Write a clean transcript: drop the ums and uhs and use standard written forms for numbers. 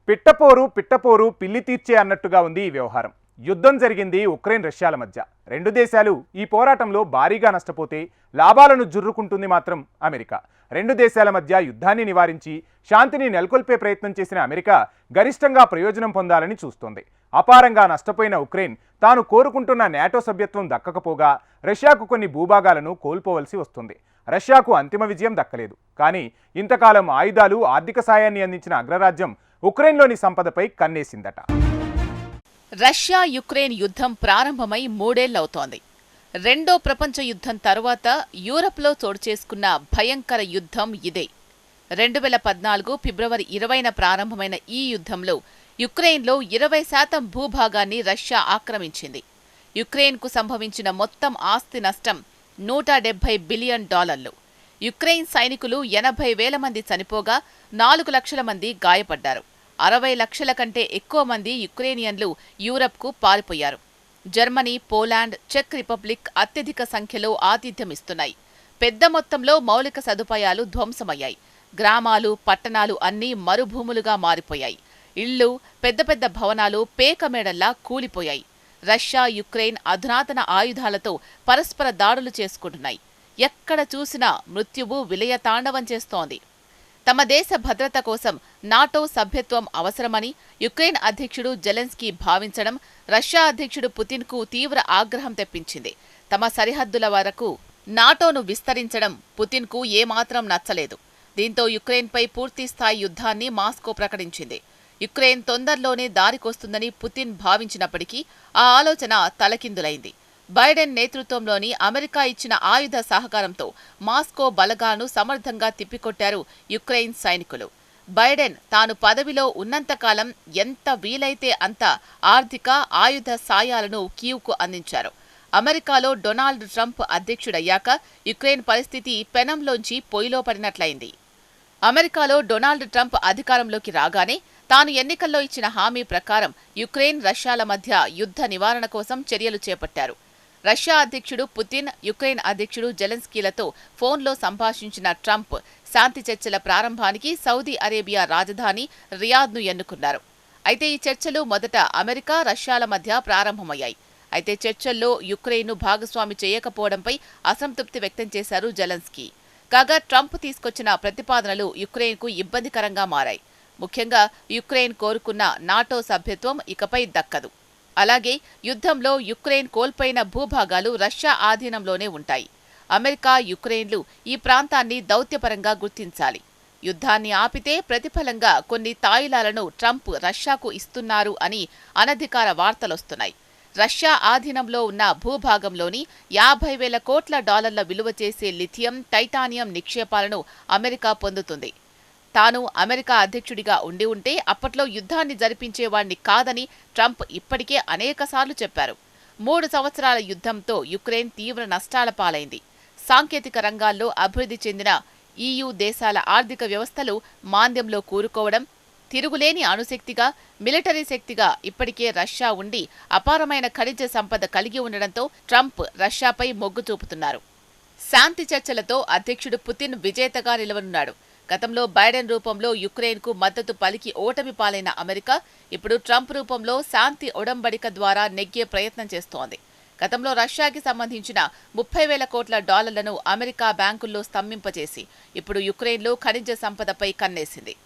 పిట్టపోరు పిల్లి తీర్చే అన్నట్టుగా ఉంది ఈ వ్యవహారం. యుద్ధం జరిగింది ఉక్రెయిన్ రష్యాల మధ్య. రెండు దేశాలు ఈ పోరాటంలో భారీగా నష్టపోతే లాభాలను జుర్రుకుంటుంది మాత్రం అమెరికా. రెండు దేశాల మధ్య యుద్ధాన్ని నివారించి శాంతిని నెలకొల్పే ప్రయత్నం చేసిన అమెరికా గరిష్టంగా ప్రయోజనం పొందాలని చూస్తోంది. అపారంగా నష్టపోయిన ఉక్రెయిన్ తాను కోరుకుంటున్న నాటో సభ్యత్వం దక్కకపోగా రష్యాకు కొన్ని భూభాగాలను కోల్పోవలసి వస్తుంది. రష్యాకు అంతిమ విజయం దక్కలేదు. కానీ ఇంతకాలం ఆయుధాలు, ఆర్థిక సాయాన్ని అందించిన అగ్రరాజ్యం ఉక్రెయిన్లోని సంపదపై కన్నేసిందట. రష్యా యుక్రెయిన్ యుద్ధం ప్రారంభమై 3 ఏళ్లవుతోంది. రెండో ప్రపంచ యుద్ధం తరువాత యూరప్లో చోటుచేసుకున్న భయంకర యుద్ధం ఇదే. 2014 ఫిబ్రవరి 20న ప్రారంభమైన ఈ యుద్ధంలో యుక్రెయిన్లో 20% భూభాగాన్ని రష్యా ఆక్రమించింది. యుక్రెయిన్కు సంభవించిన మొత్తం ఆస్తి నష్టం $170 బిలియన్. యుక్రెయిన్ సైనికులు 80,000 మంది చనిపోగా 4 లక్షల మంది గాయపడ్డారు. 60 లక్షల కంటే ఎక్కువ మంది యుక్రేనియన్లు యూరప్కు పారిపోయారు. జర్మనీ, పోలాండ్, చెక్ రిపబ్లిక్ అత్యధిక సంఖ్యలో ఆతిథ్యమిస్తున్నాయి. పెద్ద మొత్తంలో మౌలిక సదుపాయాలు ధ్వంసమయ్యాయి. గ్రామాలు, పట్టణాలు అన్నీ మరుభూములుగా మారిపోయాయి. ఇళ్లు, పెద్ద పెద్ద భవనాలు పేకమేడల్లా కూలిపోయాయి. రష్యా, యుక్రెయిన్ అధునాతన ఆయుధాలతో పరస్పర దాడులు చేసుకుంటున్నాయి. ఎక్కడ చూసినా మృత్యువు విలయతాండవం చేస్తోంది. తమ దేశ భద్రత కోసం నాటో సభ్యత్వం అవసరమని యుక్రెయిన్ అధ్యక్షుడు జెలెన్స్కీ భావించడం రష్యా అధ్యక్షుడు పుతిన్కు తీవ్ర ఆగ్రహం తెప్పించింది. తమ సరిహద్దుల వరకు నాటోను విస్తరించడం పుతిన్కు ఏమాత్రం నచ్చలేదు. దీంతో యుక్రెయిన్పై పూర్తిస్థాయి యుద్ధాన్ని మాస్కో ప్రకటించింది. యుక్రెయిన్ తొందరలోనే దారికొస్తుందని పుతిన్ భావించినప్పటికీ ఆ ఆలోచన తలకిందులైంది. బైడెన్ నేతృత్వంలోని అమెరికా ఇచ్చిన ఆయుధ సహకారంతో మాస్కో బలగాలను సమర్థంగా తిప్పికొట్టారు యుక్రెయిన్ సైనికులు. బైడెన్ తాను పదవిలో ఉన్నంతకాలం ఎంత వీలైతే అంత ఆర్థిక, ఆయుధ సాయాలను కీవ్కు అందించారు. అమెరికాలో డొనాల్డ్ ట్రంప్ అధ్యక్షుడయ్యాక యుక్రెయిన్ పరిస్థితి పెనంలోంచి పొయ్యిలో పడినట్లయింది. అమెరికాలో డొనాల్డ్ ట్రంప్ అధికారంలోకి రాగానే తాను ఎన్నికల్లో ఇచ్చిన హామీ ప్రకారం యుక్రెయిన్, రష్యాల మధ్య యుద్ధ నివారణ కోసం చర్యలు చేపట్టారు. రష్యా అధ్యక్షుడు పుతిన్, యుక్రెయిన్ అధ్యక్షుడు జెలెన్స్కీలతో ఫోన్లో సంభాషించిన ట్రంప్ శాంతి చర్చల ప్రారంభానికి సౌదీ అరేబియా రాజధాని రియాద్ను ఎన్నుకున్నారు. అయితే ఈ చర్చలు మొదట అమెరికా, రష్యాల మధ్య ప్రారంభమయ్యాయి. అయితే చర్చల్లో యుక్రెయిన్ను భాగస్వామి చేయకపోవడంపై అసంతృప్తి వ్యక్తం చేశారు జెలెన్స్కీ. కాగా ట్రంప్ తీసుకొచ్చిన ప్రతిపాదనలు యుక్రెయిన్కు ఇబ్బందికరంగా మారాయి. ముఖ్యంగా యుక్రెయిన్ కోరుకున్న నాటో సభ్యత్వం ఇకపై దక్కదు. అలాగే యుద్ధంలో యుక్రెయిన్ కోల్పోయిన భూభాగాలు రష్యా ఆధీనంలోనే ఉంటాయి. అమెరికా, యుక్రెయిన్లు ఈ ప్రాంతాన్ని దౌత్యపరంగా గుర్తించాలి. యుద్ధాన్ని ఆపితే ప్రతిఫలంగా కొన్ని తాయిలాలను ట్రంప్ రష్యాకు ఇస్తున్నారు అని అనధికార వార్తలొస్తున్నాయి. రష్యా ఆధీనంలో ఉన్న భూభాగంలోని $50,000 కోట్ల విలువ చేసే లిథియం, టైటానియం నిక్షేపాలను అమెరికా పొందుతుంది. తాను అమెరికా అధ్యక్షుడిగా ఉంటే అప్పట్లో యుద్ధాన్ని జరిపించేవాణ్ణి కాదని ట్రంప్ ఇప్పటికే అనేకసార్లు చెప్పారు. 3 సంవత్సరాల యుద్ధంతో యుక్రెయిన్ తీవ్ర నష్టాల పాలైంది. సాంకేతిక రంగాల్లో అభివృద్ధి చెందిన EU దేశాల ఆర్థిక వ్యవస్థలు మాంద్యంలో కూరుకోవడం, తిరుగులేని అణుశక్తిగా, మిలిటరీ శక్తిగా ఇప్పటికే రష్యా ఉండి అపారమైన ఖనిజ సంపద కలిగి ఉండడంతో ట్రంప్ రష్యాపై మొగ్గు చూపుతున్నారు. శాంతి చర్చలతో అధ్యక్షుడు పుతిన్ విజేతగా నిలవనున్నాడు. గతంలో బైడెన్ రూపంలో యుక్రెయిన్కు మద్దతు పలికి ఓటమి పాలైన అమెరికా ఇప్పుడు ట్రంప్ రూపంలో శాంతి ఒడంబడిక ద్వారా నెగ్గే ప్రయత్నం చేస్తోంది. గతంలో రష్యాకి సంబంధించిన $30,000 కోట్ల అమెరికా బ్యాంకుల్లో స్తంభింపచేసి ఇప్పుడు యుక్రెయిన్లో ఖనిజ సంపదపై కన్నేసింది.